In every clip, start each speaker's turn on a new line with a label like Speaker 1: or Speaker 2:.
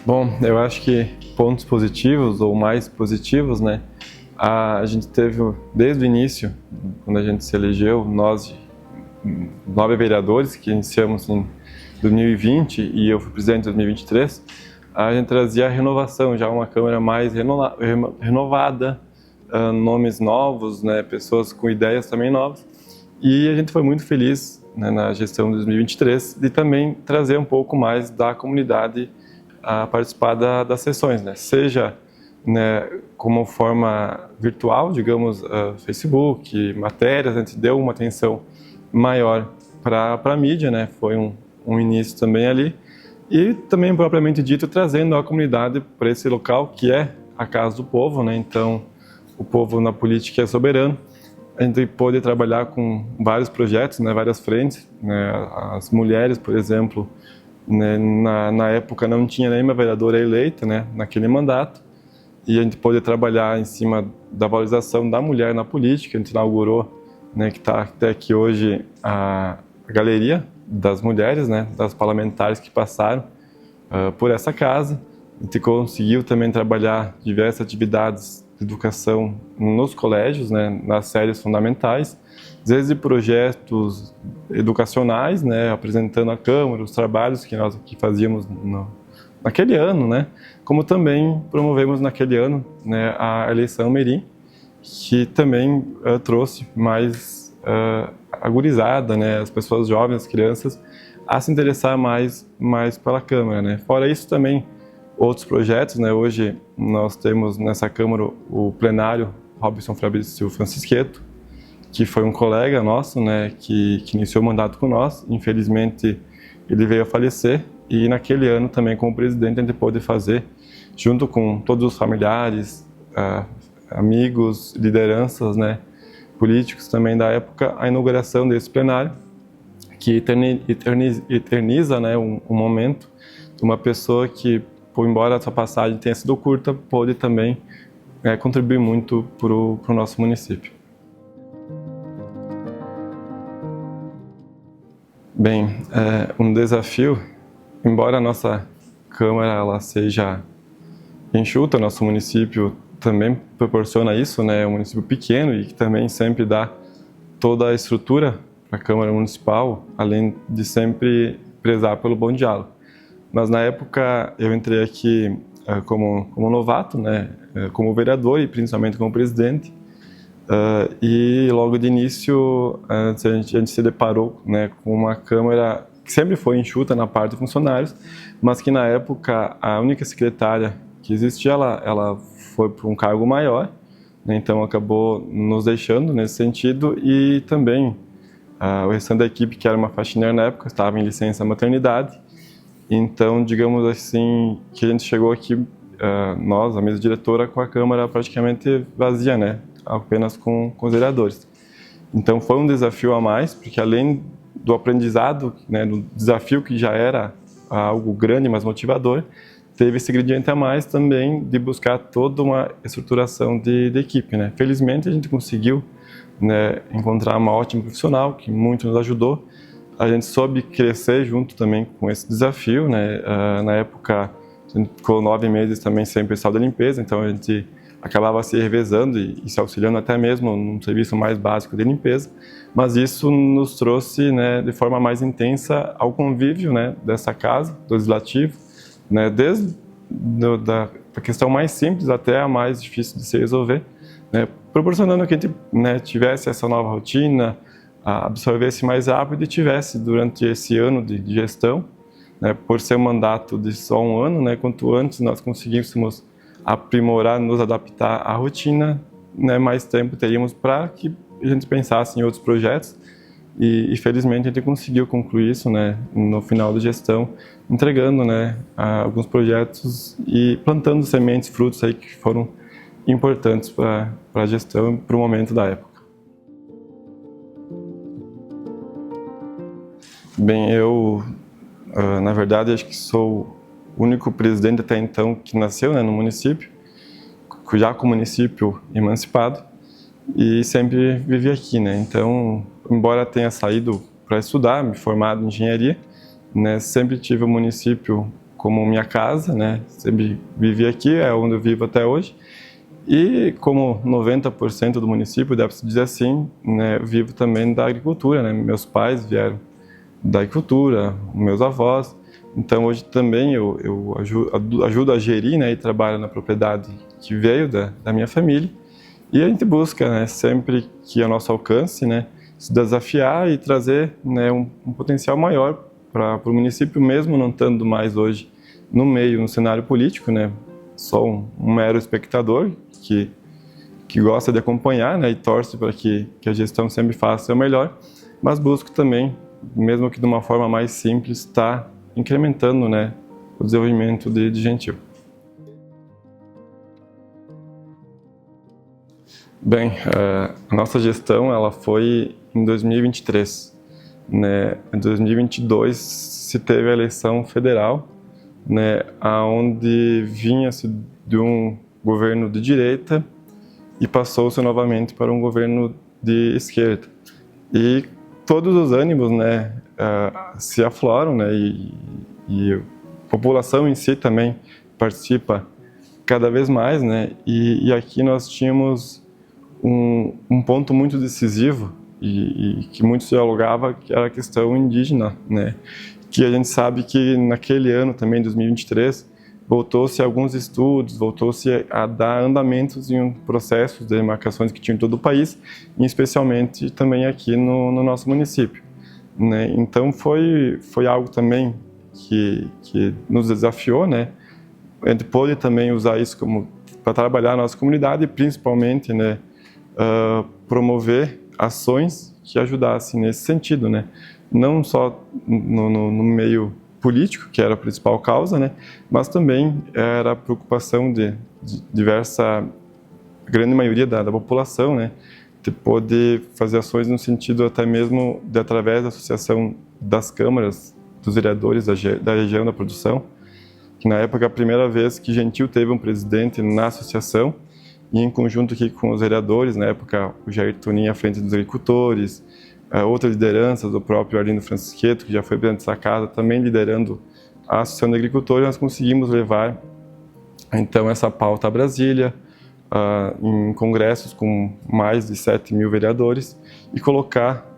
Speaker 1: Bom, eu acho que pontos positivos ou mais positivos, né? A gente teve desde o início, quando a gente se elegeu, nós 9 vereadores que iniciamos em 2020 e eu fui presidente em 2023, a gente trazia a renovação, já uma Câmara mais renovada, nomes novos, né? Pessoas com ideias também novas. E a gente foi muito feliz, né, na gestão de 2023 de também trazer um pouco mais da comunidade a participar das sessões, né? Seja, né, como forma virtual, digamos, Facebook, matérias, a gente deu uma atenção maior para a mídia, né? Foi um início também ali. E também, propriamente dito, trazendo a comunidade para esse local que é a casa do povo, né? Então, o povo na política é soberano. A gente pôde trabalhar com vários projetos, né, várias frentes, né, as mulheres, por exemplo, né, na época não tinha nenhuma vereadora eleita, né, naquele mandato, e a gente pôde trabalhar em cima da valorização da mulher na política. A gente inaugurou, né, que está até aqui hoje a galeria das mulheres, né, das parlamentares que passaram por essa casa. A gente conseguiu também trabalhar diversas atividades de educação nos colégios, né, nas séries fundamentais, desde projetos educacionais, né, apresentando à Câmara os trabalhos que nós aqui fazíamos naquele ano, né, como também promovemos naquele ano, né, a eleição Mirim, que também trouxe mais a gurizada, né, as pessoas jovens, as crianças, a se interessar mais pela Câmara, né. Fora isso também outros projetos, né? Hoje nós temos nessa Câmara o plenário Robson Fabrício Francisqueto, que foi um colega nosso, né, que iniciou o mandato com nós. Infelizmente ele veio a falecer e naquele ano também como presidente a gente pôde fazer, junto com todos os familiares, amigos, lideranças, né, políticos também da época, a inauguração desse plenário, que eterniza, né, um momento de uma pessoa que, embora a sua passagem tenha sido curta, pôde também contribuir muito para o nosso município. Bem, um desafio, embora a nossa Câmara ela seja enxuta, nosso município também proporciona isso, né? É um município pequeno e que também sempre dá toda a estrutura para a Câmara Municipal, além de sempre prezar pelo bom diálogo. Mas na época eu entrei aqui como novato, né, como vereador e principalmente como presidente, e logo de início a gente se deparou, né, com uma Câmara que sempre foi enxuta na parte de funcionários, mas que na época a única secretária que existia, ela foi para um cargo maior, né, então acabou nos deixando nesse sentido. E também o restante da equipe, que era uma faxineira na época, estava em licença maternidade. Então, digamos assim, que a gente chegou aqui, nós, a mesa diretora, com a Câmara praticamente vazia, né? Apenas com os vereadores. Então, foi um desafio a mais, porque além do aprendizado, né, do desafio que já era algo grande, mas motivador, teve esse ingrediente a mais também de buscar toda uma estruturação de equipe, né? Felizmente, a gente conseguiu, né, encontrar uma ótima profissional, que muito nos ajudou. A gente soube crescer junto também com esse desafio, né? Na época, a gente ficou 9 meses também sem pessoal da limpeza, então a gente acabava se revezando e se auxiliando até mesmo num serviço mais básico de limpeza, mas isso nos trouxe, né, de forma mais intensa ao convívio, né, dessa casa, do legislativo, né, desde da questão mais simples até a mais difícil de se resolver, né, proporcionando que a gente, né, tivesse essa nova rotina, absorvesse mais rápido e tivesse durante esse ano de gestão, né, por ser um mandato de só um ano, né, quanto antes nós conseguíssemos aprimorar, nos adaptar à rotina, né, mais tempo teríamos para que a gente pensasse em outros projetos e felizmente a gente conseguiu concluir isso, né, no final da gestão, entregando, né, alguns projetos e plantando sementes, frutos aí que foram importantes para a gestão e para o momento da época. Bem, eu, na verdade, acho que sou o único presidente até então que nasceu, né, no município, já com o município emancipado, e sempre vivi aqui, né? Então, embora tenha saído para estudar, me formado em engenharia, né, sempre tive o município como minha casa, né? Sempre vivi aqui, é onde eu vivo até hoje. E como 90% do município, deve-se dizer assim, né, vivo também da agricultura, né? Meus pais vieram da agricultura, meus avós. Então hoje também eu ajudo a gerir, né, e trabalho na propriedade que veio da minha família. E a gente busca, né, sempre que ao nosso alcance, né, se desafiar e trazer, né, um potencial maior para o município, mesmo não estando mais hoje no meio, no cenário político, né, só um mero espectador que gosta de acompanhar, né, e torce para que a gestão sempre faça o melhor, mas busco também, mesmo que de uma forma mais simples, estar incrementando, né, o desenvolvimento de Gentil. Bem, a nossa gestão ela foi em 2023, né? Em 2022 se teve a eleição federal, né, aonde vinha-se de um governo de direita e passou-se novamente para um governo de esquerda. E todos os ânimos, né, se afloram, né, e a população em si também participa cada vez mais, né, e aqui nós tínhamos um ponto muito decisivo e que muito se dialogava, que era a questão indígena, né, que a gente sabe que naquele ano também, 2023, voltou-se a alguns estudos, voltou-se a dar andamentos em processos de demarcações que tinham em todo o país, e especialmente também aqui no nosso município, né? Então foi algo também que nos desafiou, né? A gente pôde também usar isso como para trabalhar a nossa comunidade e principalmente, né, promover ações que ajudassem nesse sentido, né? Não só no meio político, que era a principal causa, né, mas também era a preocupação de diversa, grande maioria da população, né, de poder fazer ações no sentido até mesmo de, através da associação das câmaras dos vereadores da região da produção, que na época a primeira vez que Gentil teve um presidente na associação, e em conjunto aqui com os vereadores, na época o Jair Tonin à frente dos agricultores, outras lideranças, o próprio Arlindo Francisqueto, que já foi presidente dessa casa, também liderando a Associação de Agricultores, nós conseguimos levar então essa pauta a Brasília, em congressos com mais de 7.000 vereadores, e colocar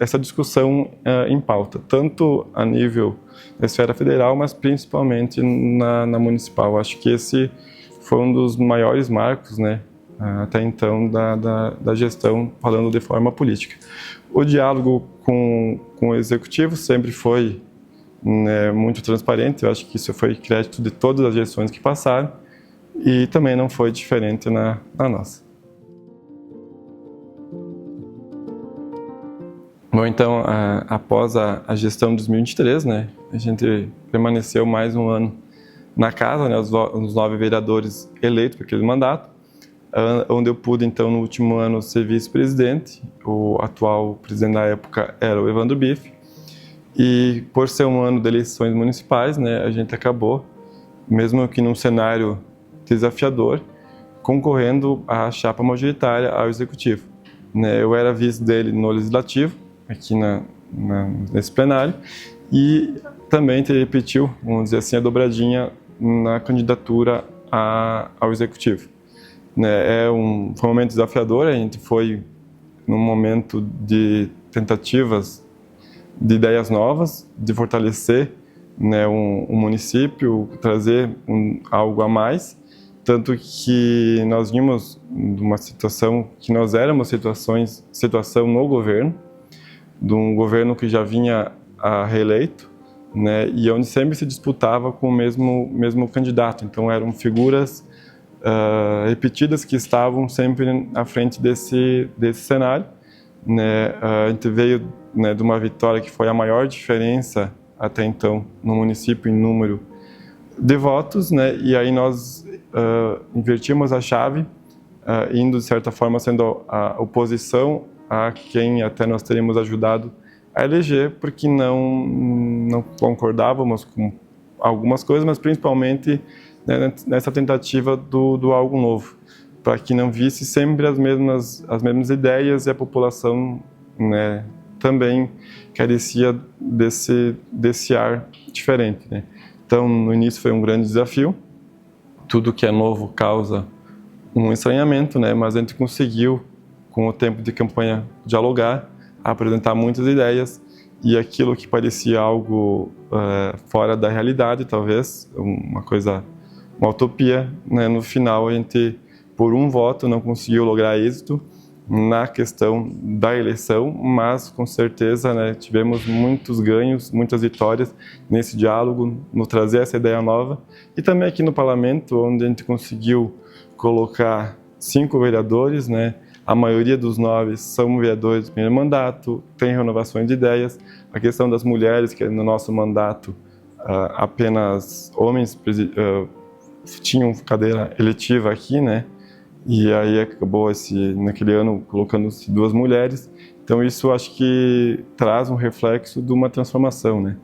Speaker 1: essa discussão em pauta, tanto a nível da esfera federal, mas principalmente na municipal. Acho que esse foi um dos maiores marcos, né, até então da gestão, falando de forma política. O diálogo com o executivo sempre foi, né, muito transparente. Eu acho que isso foi crédito de todas as gestões que passaram e também não foi diferente na nossa. Bom, então, após a gestão de 2023, né, a gente permaneceu mais um ano na casa, né, os 9 vereadores eleitos para aquele mandato, onde eu pude, então, no último ano, ser vice-presidente. O atual presidente da época era o Evandro Bife. E por ser um ano de eleições municipais, né, a gente acabou, mesmo que num cenário desafiador, concorrendo à chapa majoritária ao executivo, né? Eu era vice dele no legislativo, aqui nesse plenário, e também repetiu, vamos dizer assim, a dobradinha na candidatura ao executivo. Né, foi um momento desafiador. A gente foi num momento de tentativas de ideias novas, de fortalecer, né, um município, trazer algo a mais, tanto que nós vimos uma situação que nós éramos situação no governo, de um governo que já vinha reeleito, né, e onde sempre se disputava com o mesmo candidato. Então eram figuras repetidas que estavam sempre à frente desse cenário, né. A gente veio, né, de uma vitória que foi a maior diferença até então no município em número de votos, né, e aí nós invertimos a chave, indo de certa forma sendo a oposição a quem até nós teríamos ajudado a eleger, porque não concordávamos com algumas coisas, mas principalmente, né, nessa tentativa do algo novo, para que não visse sempre as mesmas ideias, e a população, né, também carecia desse ar diferente, né? Então, no início foi um grande desafio. Tudo que é novo causa um estranhamento, né? Mas a gente conseguiu, com o tempo de campanha, dialogar, apresentar muitas ideias, e aquilo que parecia algo fora da realidade, talvez, uma utopia, né? No final a gente, por um voto, não conseguiu lograr êxito na questão da eleição, mas com certeza, né, tivemos muitos ganhos, muitas vitórias nesse diálogo, no trazer essa ideia nova, e também aqui no parlamento, onde a gente conseguiu colocar 5 vereadores, né, a maioria dos 9 são vereadores do primeiro mandato, tem renovações de ideias, a questão das mulheres, que no nosso mandato apenas homens tinham cadeira eletiva aqui, né, e aí acabou naquele ano colocando-se 2 mulheres. Então isso acho que traz um reflexo de uma transformação, né?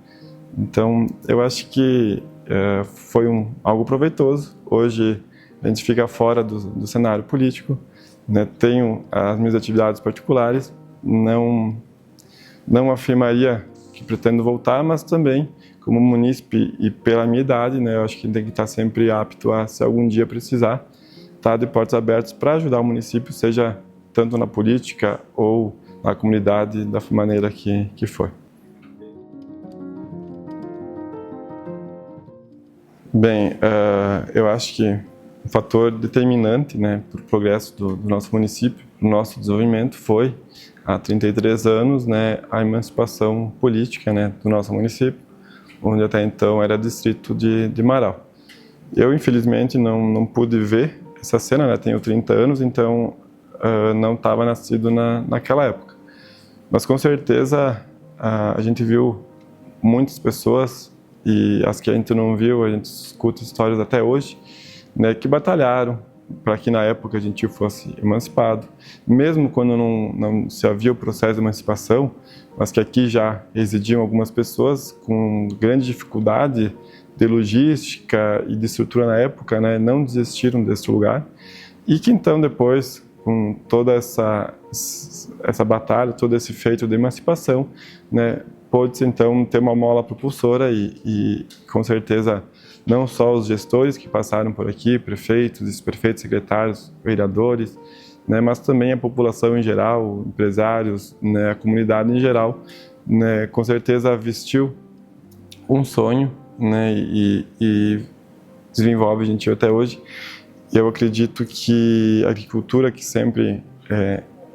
Speaker 1: Então eu acho que foi algo proveitoso. Hoje a gente fica fora do cenário político, né? Tenho as minhas atividades particulares, não afirmaria que pretendo voltar, mas também como munícipe e pela minha idade, né? Eu acho que tem que estar sempre apto a, se algum dia precisar, estar de portas abertas para ajudar o município, seja tanto na política ou na comunidade, da maneira que for. Bem, eu acho que um fator determinante, né, para o progresso do nosso município, para o nosso desenvolvimento, foi, há 33 anos, né, a emancipação política, né, do nosso município, onde até então era distrito de Marau. Eu, infelizmente, não pude ver essa cena, né? Tenho 30 anos, então não estava nascido naquela época. Mas com certeza a gente viu muitas pessoas, e as que a gente não viu, a gente escuta histórias até hoje, né, que batalharam para que na época a gente fosse emancipado, mesmo quando não se havia o processo de emancipação, mas que aqui já residiam algumas pessoas com grande dificuldade de logística e de estrutura na época, né, não desistiram desse lugar, e que então depois, com toda essa batalha, todo esse feito de emancipação, né, pôde-se então ter uma mola propulsora e com certeza não só os gestores que passaram por aqui, prefeitos, vice-prefeitos, secretários, vereadores, né, mas também a população em geral, empresários, né, a comunidade em geral, né, com certeza vestiu um sonho, né, e desenvolve a gente até hoje. Eu acredito que a agricultura, que sempre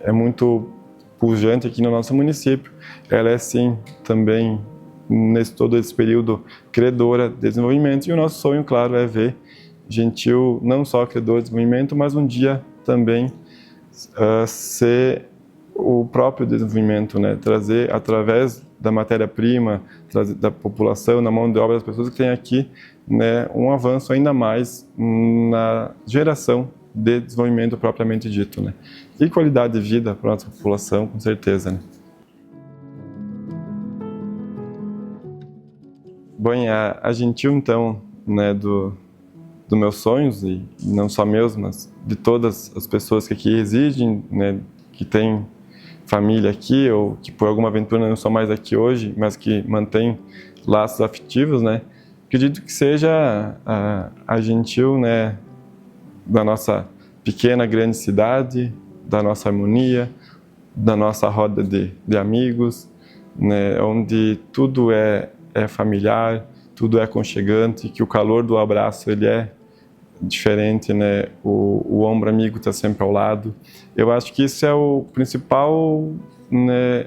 Speaker 1: é muito pujante aqui no nosso município, ela é sim também todo esse período credora de desenvolvimento, e o nosso sonho, claro, é ver Gentil não só credor de desenvolvimento, mas um dia também ser o próprio desenvolvimento, né? Trazer através da matéria-prima, da população, na mão de obra das pessoas que tem aqui, né, um avanço ainda mais na geração de desenvolvimento propriamente dito, né? E qualidade de vida para a nossa população, com certeza, né? Bom, a Gentil, então, né, dos meus sonhos, e não só meus, mas de todas as pessoas que aqui residem, né, que têm família aqui, ou que por alguma aventura não são mais aqui hoje, mas que mantêm laços afetivos, né, acredito que seja a Gentil, né, da nossa pequena, grande cidade, da nossa harmonia, da nossa roda de amigos, né, onde tudo é familiar, tudo é aconchegante, que o calor do abraço ele é diferente, né? O ombro amigo está sempre ao lado. Eu acho que isso é o principal, né,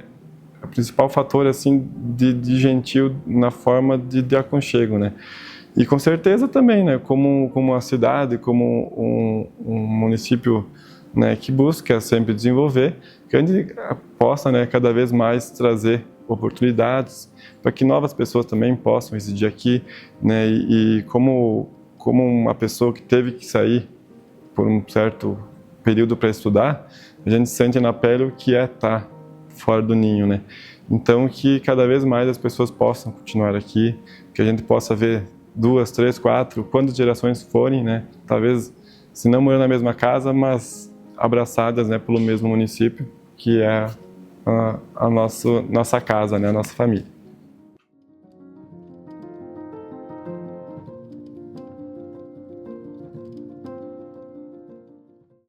Speaker 1: o principal fator assim de Gentil na forma de aconchego, né? E com certeza também, né, como uma cidade, como um município, né, que busca sempre desenvolver, que a gente possa, né, cada vez mais trazer oportunidades para que novas pessoas também possam residir aqui, né, e como uma pessoa que teve que sair por um certo período para estudar, a gente sente na pele o que é estar fora do ninho, né? Então que cada vez mais as pessoas possam continuar aqui, que a gente possa ver 2, 3, 4, quantas gerações forem, né? Talvez, se não morando na mesma casa, mas abraçadas, né, pelo mesmo município, que é a nossa casa, né, a nossa família.